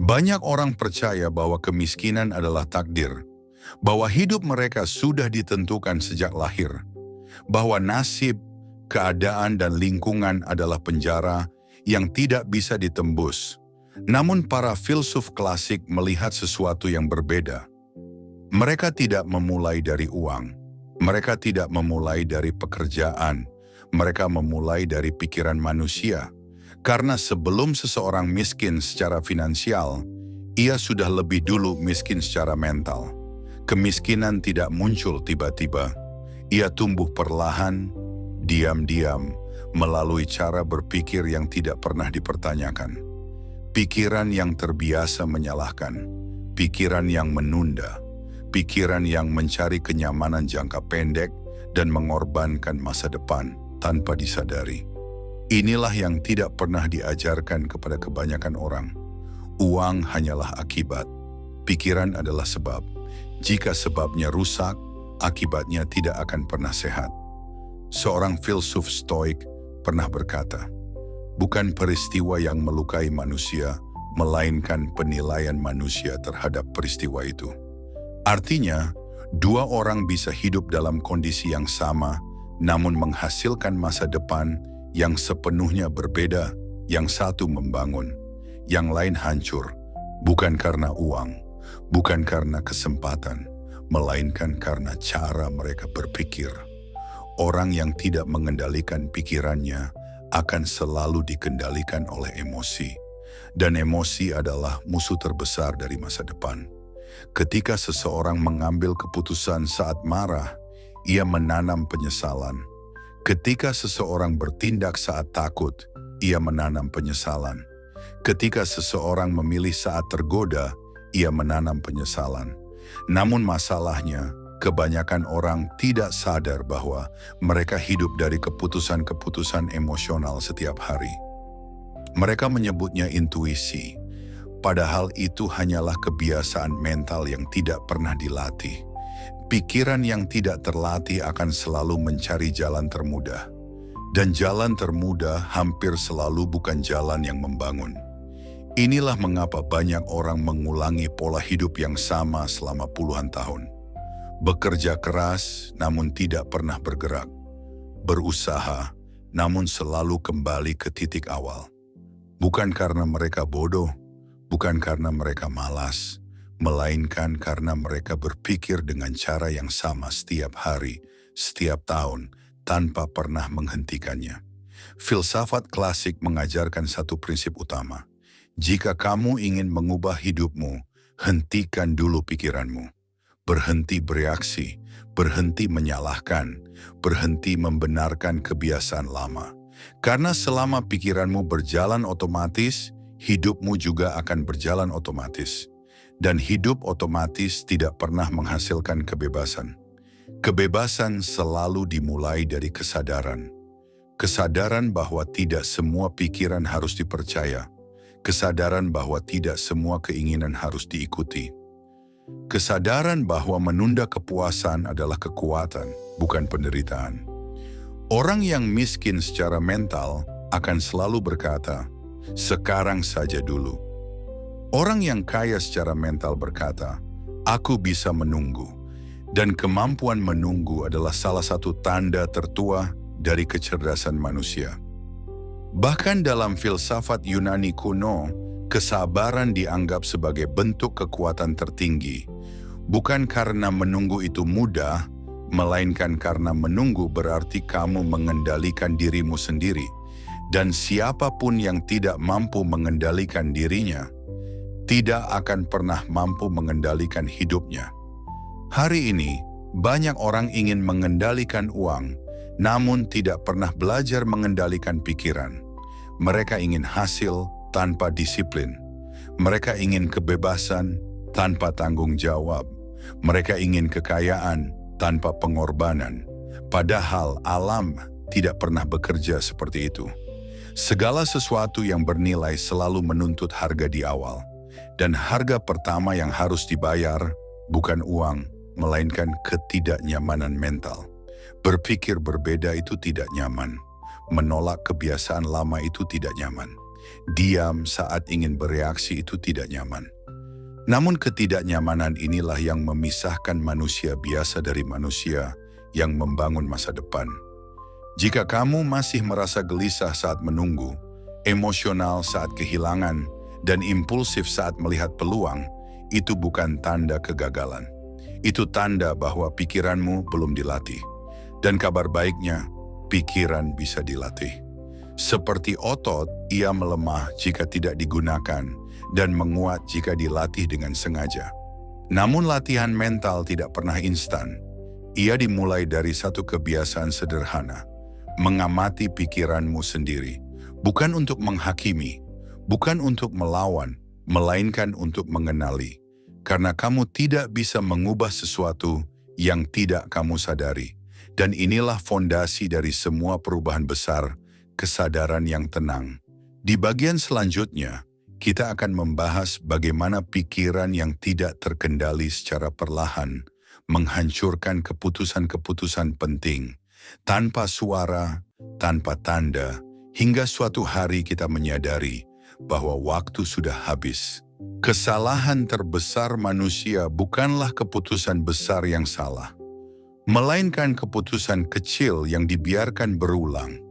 Banyak orang percaya bahwa kemiskinan adalah takdir, bahwa hidup mereka sudah ditentukan sejak lahir, bahwa nasib, keadaan, dan lingkungan adalah penjara yang tidak bisa ditembus. Namun para filsuf klasik melihat sesuatu yang berbeda. Mereka tidak memulai dari uang, mereka tidak memulai dari pekerjaan, mereka memulai dari pikiran manusia. Karena sebelum seseorang miskin secara finansial, ia sudah lebih dulu miskin secara mental. Kemiskinan tidak muncul tiba-tiba. Ia tumbuh perlahan, diam-diam, melalui cara berpikir yang tidak pernah dipertanyakan. Pikiran yang terbiasa menyalahkan, pikiran yang menunda, pikiran yang mencari kenyamanan jangka pendek dan mengorbankan masa depan tanpa disadari. Inilah yang tidak pernah diajarkan kepada kebanyakan orang. Uang hanyalah akibat, pikiran adalah sebab. Jika sebabnya rusak, akibatnya tidak akan pernah sehat. Seorang filsuf Stoik pernah berkata, bukan peristiwa yang melukai manusia, melainkan penilaian manusia terhadap peristiwa itu. Artinya, dua orang bisa hidup dalam kondisi yang sama, namun menghasilkan masa depan yang sepenuhnya berbeda. Yang satu membangun, yang lain hancur, bukan karena uang, bukan karena kesempatan, melainkan karena cara mereka berpikir. Orang yang tidak mengendalikan pikirannya akan selalu dikendalikan oleh emosi, dan emosi adalah musuh terbesar dari masa depan. Ketika seseorang mengambil keputusan saat marah, ia menanam penyesalan. Ketika seseorang bertindak saat takut, ia menanam penyesalan. Ketika seseorang memilih saat tergoda, ia menanam penyesalan. Namun masalahnya, kebanyakan orang tidak sadar bahwa mereka hidup dari keputusan-keputusan emosional setiap hari. Mereka menyebutnya intuisi, padahal itu hanyalah kebiasaan mental yang tidak pernah dilatih. Pikiran yang tidak terlatih akan selalu mencari jalan termudah. Dan jalan termudah hampir selalu bukan jalan yang membangun. Inilah mengapa banyak orang mengulangi pola hidup yang sama selama puluhan tahun. Bekerja keras namun tidak pernah bergerak. Berusaha namun selalu kembali ke titik awal. Bukan karena mereka bodoh, bukan karena mereka malas, melainkan karena mereka berpikir dengan cara yang sama setiap hari, setiap tahun, tanpa pernah menghentikannya. Filsafat klasik mengajarkan satu prinsip utama. Jika kamu ingin mengubah hidupmu, hentikan dulu pikiranmu. Berhenti bereaksi, berhenti menyalahkan, berhenti membenarkan kebiasaan lama. Karena selama pikiranmu berjalan otomatis, hidupmu juga akan berjalan otomatis. Dan hidup otomatis tidak pernah menghasilkan kebebasan. Kebebasan selalu dimulai dari kesadaran. Kesadaran bahwa tidak semua pikiran harus dipercaya. Kesadaran bahwa tidak semua keinginan harus diikuti. Kesadaran bahwa menunda kepuasan adalah kekuatan, bukan penderitaan. Orang yang miskin secara mental akan selalu berkata, "Sekarang saja dulu." Orang yang kaya secara mental berkata, "Aku bisa menunggu." Dan kemampuan menunggu adalah salah satu tanda tertua dari kecerdasan manusia. Bahkan dalam filsafat Yunani kuno, kesabaran dianggap sebagai bentuk kekuatan tertinggi. Bukan karena menunggu itu mudah, melainkan karena menunggu berarti kamu mengendalikan dirimu sendiri. Dan siapapun yang tidak mampu mengendalikan dirinya, tidak akan pernah mampu mengendalikan hidupnya. Hari ini, banyak orang ingin mengendalikan uang, namun tidak pernah belajar mengendalikan pikiran. Mereka ingin hasil tanpa disiplin. Mereka ingin kebebasan tanpa tanggung jawab. Mereka ingin kekayaan tanpa pengorbanan. Padahal alam tidak pernah bekerja seperti itu. Segala sesuatu yang bernilai selalu menuntut harga di awal. Dan harga pertama yang harus dibayar bukan uang, melainkan ketidaknyamanan mental. Berpikir berbeda itu tidak nyaman. Menolak kebiasaan lama itu tidak nyaman. Diam saat ingin bereaksi itu tidak nyaman. Namun ketidaknyamanan inilah yang memisahkan manusia biasa dari manusia yang membangun masa depan. Jika kamu masih merasa gelisah saat menunggu, emosional saat kehilangan, dan impulsif saat melihat peluang, itu bukan tanda kegagalan. Itu tanda bahwa pikiranmu belum dilatih. Dan kabar baiknya, pikiran bisa dilatih. Seperti otot, ia melemah jika tidak digunakan dan menguat jika dilatih dengan sengaja. Namun latihan mental tidak pernah instan. Ia dimulai dari satu kebiasaan sederhana, mengamati pikiranmu sendiri, bukan untuk menghakimi, bukan untuk melawan, melainkan untuk mengenali. Karena kamu tidak bisa mengubah sesuatu yang tidak kamu sadari. Dan inilah fondasi dari semua perubahan besar, kesadaran yang tenang. Di bagian selanjutnya, kita akan membahas bagaimana pikiran yang tidak terkendali secara perlahan menghancurkan keputusan-keputusan penting, tanpa suara, tanpa tanda, hingga suatu hari kita menyadari bahwa waktu sudah habis. Kesalahan terbesar manusia bukanlah keputusan besar yang salah, melainkan keputusan kecil yang dibiarkan berulang.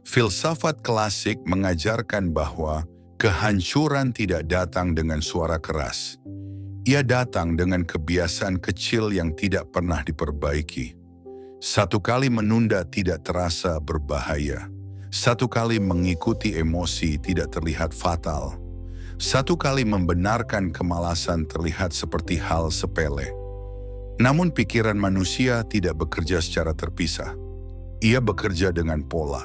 Filsafat klasik mengajarkan bahwa kehancuran tidak datang dengan suara keras. Ia datang dengan kebiasaan kecil yang tidak pernah diperbaiki. Satu kali menunda tidak terasa berbahaya. Satu kali mengikuti emosi tidak terlihat fatal. Satu kali membenarkan kemalasan terlihat seperti hal sepele. Namun pikiran manusia tidak bekerja secara terpisah. Ia bekerja dengan pola.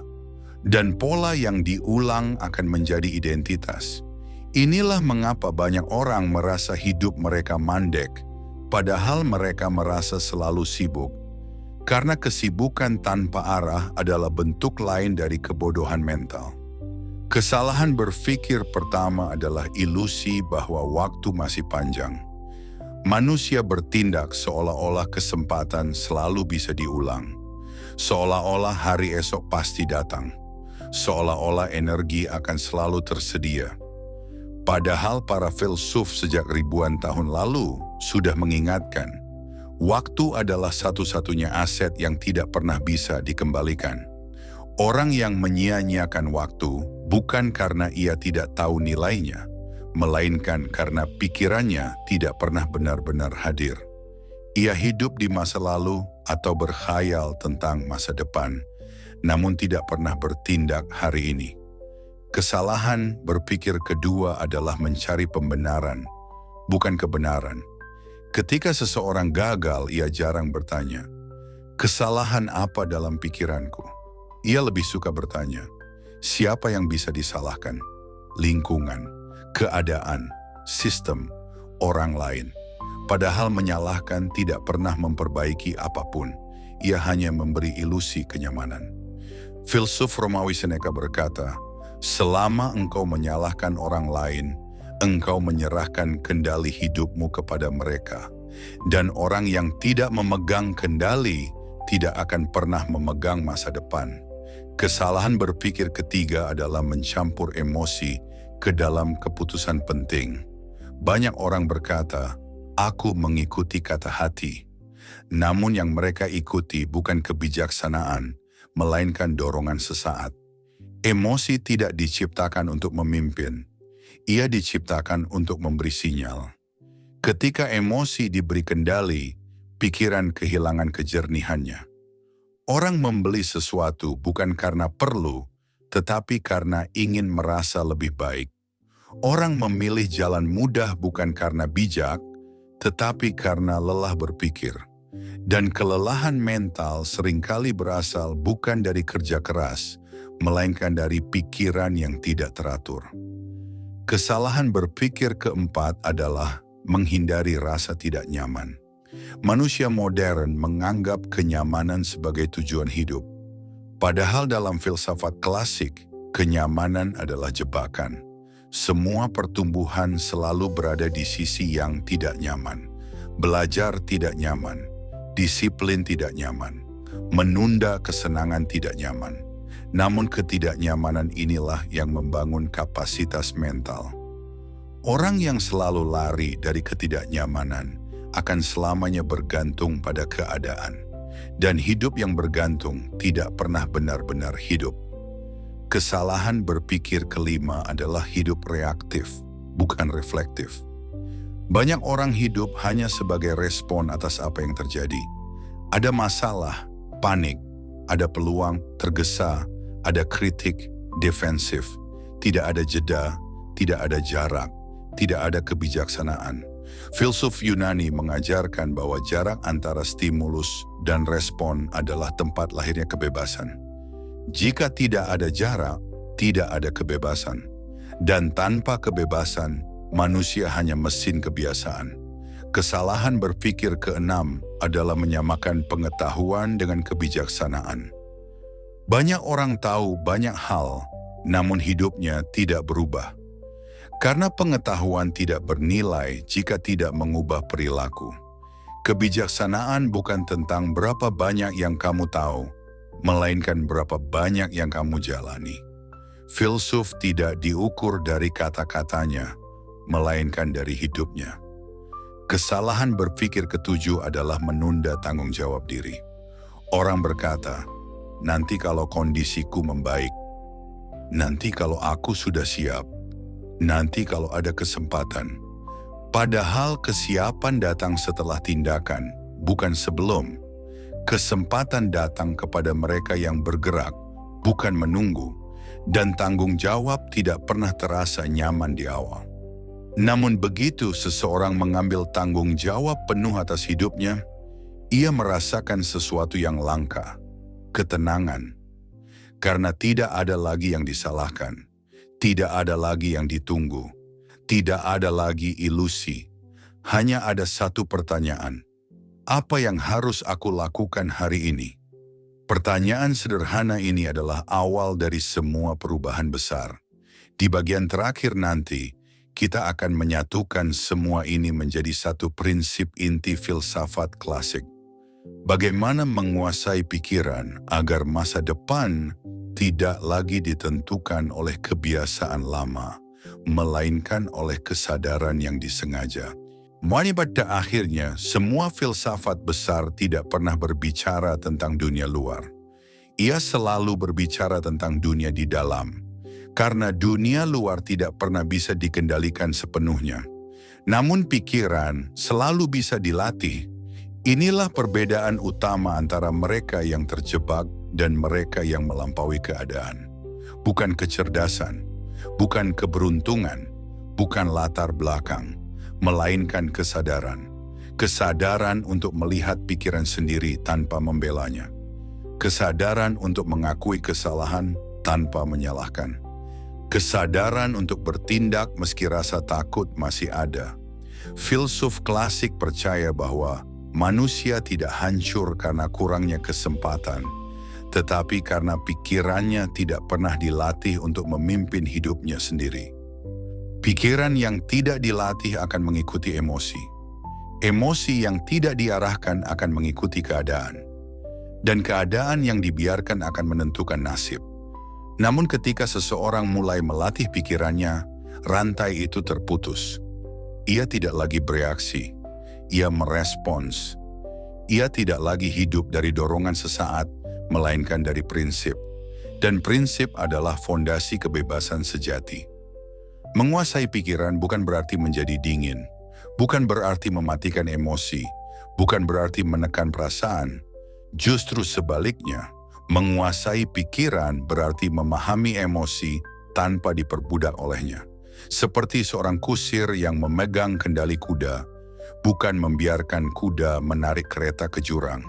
Dan pola yang diulang akan menjadi identitas. Inilah mengapa banyak orang merasa hidup mereka mandek, padahal mereka merasa selalu sibuk. Karena kesibukan tanpa arah adalah bentuk lain dari kebodohan mental. Kesalahan berpikir pertama adalah ilusi bahwa waktu masih panjang. Manusia bertindak seolah-olah kesempatan selalu bisa diulang. Seolah-olah hari esok pasti datang. Seolah-olah energi akan selalu tersedia. Padahal para filsuf sejak ribuan tahun lalu sudah mengingatkan, waktu adalah satu-satunya aset yang tidak pernah bisa dikembalikan. Orang yang menyia-nyiakan waktu bukan karena ia tidak tahu nilainya, melainkan karena pikirannya tidak pernah benar-benar hadir. Ia hidup di masa lalu atau berkhayal tentang masa depan, namun tidak pernah bertindak hari ini. Kesalahan berpikir kedua adalah mencari pembenaran, bukan kebenaran. Ketika seseorang gagal, ia jarang bertanya, kesalahan apa dalam pikiranku? Ia lebih suka bertanya, siapa yang bisa disalahkan? Lingkungan, keadaan, sistem, orang lain. Padahal menyalahkan tidak pernah memperbaiki apapun. Ia hanya memberi ilusi kenyamanan. Filsuf Romawi Seneca berkata, selama engkau menyalahkan orang lain, engkau menyerahkan kendali hidupmu kepada mereka. Dan orang yang tidak memegang kendali tidak akan pernah memegang masa depan. Kesalahan berpikir ketiga adalah mencampur emosi ke dalam keputusan penting. Banyak orang berkata, aku mengikuti kata hati. Namun yang mereka ikuti bukan kebijaksanaan, melainkan dorongan sesaat. Emosi tidak diciptakan untuk memimpin. Ia diciptakan untuk memberi sinyal. Ketika emosi diberi kendali, pikiran kehilangan kejernihannya. Orang membeli sesuatu bukan karena perlu, tetapi karena ingin merasa lebih baik. Orang memilih jalan mudah bukan karena bijak, tetapi karena lelah berpikir. Dan kelelahan mental seringkali berasal bukan dari kerja keras, melainkan dari pikiran yang tidak teratur. Kesalahan berpikir keempat adalah menghindari rasa tidak nyaman. Manusia modern menganggap kenyamanan sebagai tujuan hidup. Padahal dalam filsafat klasik, kenyamanan adalah jebakan. Semua pertumbuhan selalu berada di sisi yang tidak nyaman. Belajar tidak nyaman. Disiplin tidak nyaman, menunda kesenangan tidak nyaman. Namun ketidaknyamanan inilah yang membangun kapasitas mental. Orang yang selalu lari dari ketidaknyamanan akan selamanya bergantung pada keadaan. Dan hidup yang bergantung tidak pernah benar-benar hidup. Kesalahan berpikir kelima adalah hidup reaktif, bukan reflektif. Banyak orang hidup hanya sebagai respon atas apa yang terjadi. Ada masalah, panik, ada peluang, tergesa, ada kritik, defensif. Tidak ada jeda, tidak ada jarak, tidak ada kebijaksanaan. Filsuf Yunani mengajarkan bahwa jarak antara stimulus dan respon adalah tempat lahirnya kebebasan. Jika tidak ada jarak, tidak ada kebebasan. Dan tanpa kebebasan, manusia hanya mesin kebiasaan. Kesalahan berpikir keenam adalah menyamakan pengetahuan dengan kebijaksanaan. Banyak orang tahu banyak hal, namun hidupnya tidak berubah. Karena pengetahuan tidak bernilai jika tidak mengubah perilaku. Kebijaksanaan bukan tentang berapa banyak yang kamu tahu, melainkan berapa banyak yang kamu jalani. Filsuf tidak diukur dari kata-katanya, melainkan dari hidupnya. Kesalahan berpikir ketujuh adalah menunda tanggung jawab diri. Orang berkata, nanti kalau kondisiku membaik, nanti kalau aku sudah siap, nanti kalau ada kesempatan. Padahal kesiapan datang setelah tindakan, bukan sebelum. Kesempatan datang kepada mereka yang bergerak, bukan menunggu. Dan tanggung jawab tidak pernah terasa nyaman di awal. Namun begitu seseorang mengambil tanggung jawab penuh atas hidupnya, ia merasakan sesuatu yang langka, ketenangan. Karena tidak ada lagi yang disalahkan, tidak ada lagi yang ditunggu, tidak ada lagi ilusi. Hanya ada satu pertanyaan, apa yang harus aku lakukan hari ini? Pertanyaan sederhana ini adalah awal dari semua perubahan besar. Di bagian terakhir nanti, kita akan menyatukan semua ini menjadi satu prinsip inti filsafat klasik. Bagaimana menguasai pikiran agar masa depan tidak lagi ditentukan oleh kebiasaan lama, melainkan oleh kesadaran yang disengaja. Pada akhirnya, semua filsafat besar tidak pernah berbicara tentang dunia luar. Ia selalu berbicara tentang dunia di dalam, karena dunia luar tidak pernah bisa dikendalikan sepenuhnya. Namun pikiran selalu bisa dilatih. Inilah perbedaan utama antara mereka yang terjebak dan mereka yang melampaui keadaan. Bukan kecerdasan, bukan keberuntungan, bukan latar belakang, melainkan kesadaran. Kesadaran untuk melihat pikiran sendiri tanpa membelanya. Kesadaran untuk mengakui kesalahan tanpa menyalahkan. Kesadaran untuk bertindak meski rasa takut masih ada. Filsuf klasik percaya bahwa manusia tidak hancur karena kurangnya kesempatan, tetapi karena pikirannya tidak pernah dilatih untuk memimpin hidupnya sendiri. Pikiran yang tidak dilatih akan mengikuti emosi. Emosi yang tidak diarahkan akan mengikuti keadaan. Dan keadaan yang dibiarkan akan menentukan nasib. Namun ketika seseorang mulai melatih pikirannya, rantai itu terputus. Ia tidak lagi bereaksi. Ia merespons. Ia tidak lagi hidup dari dorongan sesaat, melainkan dari prinsip. Dan prinsip adalah fondasi kebebasan sejati. Menguasai pikiran bukan berarti menjadi dingin, bukan berarti mematikan emosi, bukan berarti menekan perasaan. Justru sebaliknya, menguasai pikiran berarti memahami emosi tanpa diperbudak olehnya. Seperti seorang kusir yang memegang kendali kuda, bukan membiarkan kuda menarik kereta ke jurang.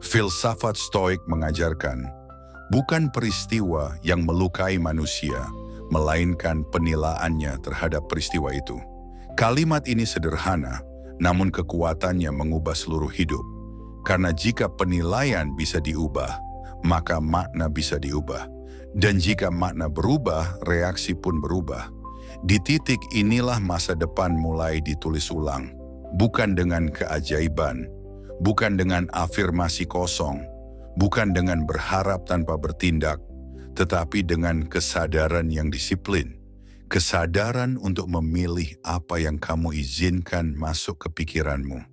Filsafat Stoik mengajarkan, bukan peristiwa yang melukai manusia, melainkan penilaiannya terhadap peristiwa itu. Kalimat ini sederhana, namun kekuatannya mengubah seluruh hidup. Karena jika penilaian bisa diubah, maka makna bisa diubah. Dan jika makna berubah, reaksi pun berubah. Di titik inilah masa depan mulai ditulis ulang. Bukan dengan keajaiban, bukan dengan afirmasi kosong, bukan dengan berharap tanpa bertindak, tetapi dengan kesadaran yang disiplin. Kesadaran untuk memilih apa yang kamu izinkan masuk ke pikiranmu.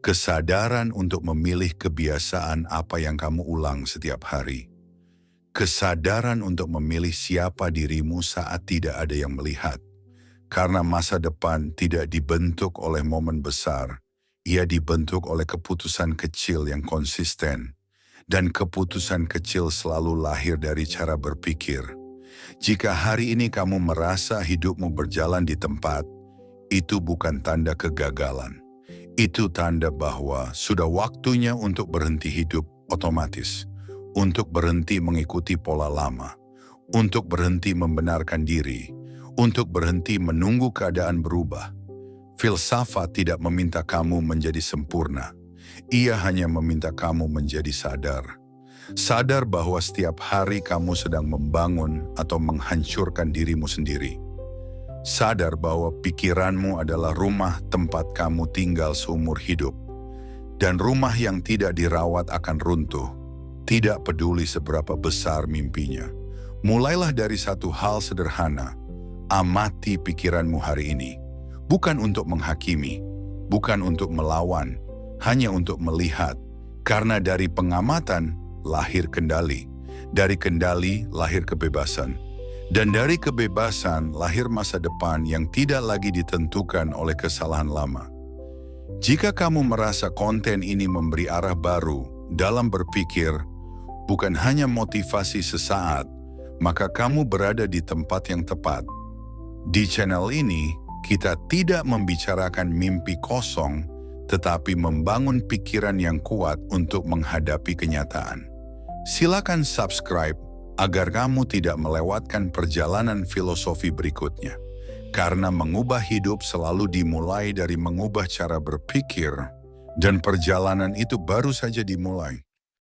Kesadaran untuk memilih kebiasaan apa yang kamu ulang setiap hari. Kesadaran untuk memilih siapa dirimu saat tidak ada yang melihat. Karena masa depan tidak dibentuk oleh momen besar, ia dibentuk oleh keputusan kecil yang konsisten. Dan keputusan kecil selalu lahir dari cara berpikir. Jika hari ini kamu merasa hidupmu berjalan di tempat, itu bukan tanda kegagalan. Itu tanda bahwa sudah waktunya untuk berhenti hidup otomatis, untuk berhenti mengikuti pola lama, untuk berhenti membenarkan diri, untuk berhenti menunggu keadaan berubah. Filsafat tidak meminta kamu menjadi sempurna. Ia hanya meminta kamu menjadi sadar. Sadar bahwa setiap hari kamu sedang membangun atau menghancurkan dirimu sendiri. Sadar bahwa pikiranmu adalah rumah tempat kamu tinggal seumur hidup. Dan rumah yang tidak dirawat akan runtuh, tidak peduli seberapa besar mimpinya. Mulailah dari satu hal sederhana, amati pikiranmu hari ini. Bukan untuk menghakimi, bukan untuk melawan, hanya untuk melihat. Karena dari pengamatan, lahir kendali. Dari kendali lahir kebebasan. Dan dari kebebasan lahir masa depan yang tidak lagi ditentukan oleh kesalahan lama. Jika kamu merasa konten ini memberi arah baru dalam berpikir, bukan hanya motivasi sesaat, maka kamu berada di tempat yang tepat. Di channel ini, kita tidak membicarakan mimpi kosong, tetapi membangun pikiran yang kuat untuk menghadapi kenyataan. Silakan subscribe agar kamu tidak melewatkan perjalanan filosofi berikutnya. Karena mengubah hidup selalu dimulai dari mengubah cara berpikir, dan perjalanan itu baru saja dimulai.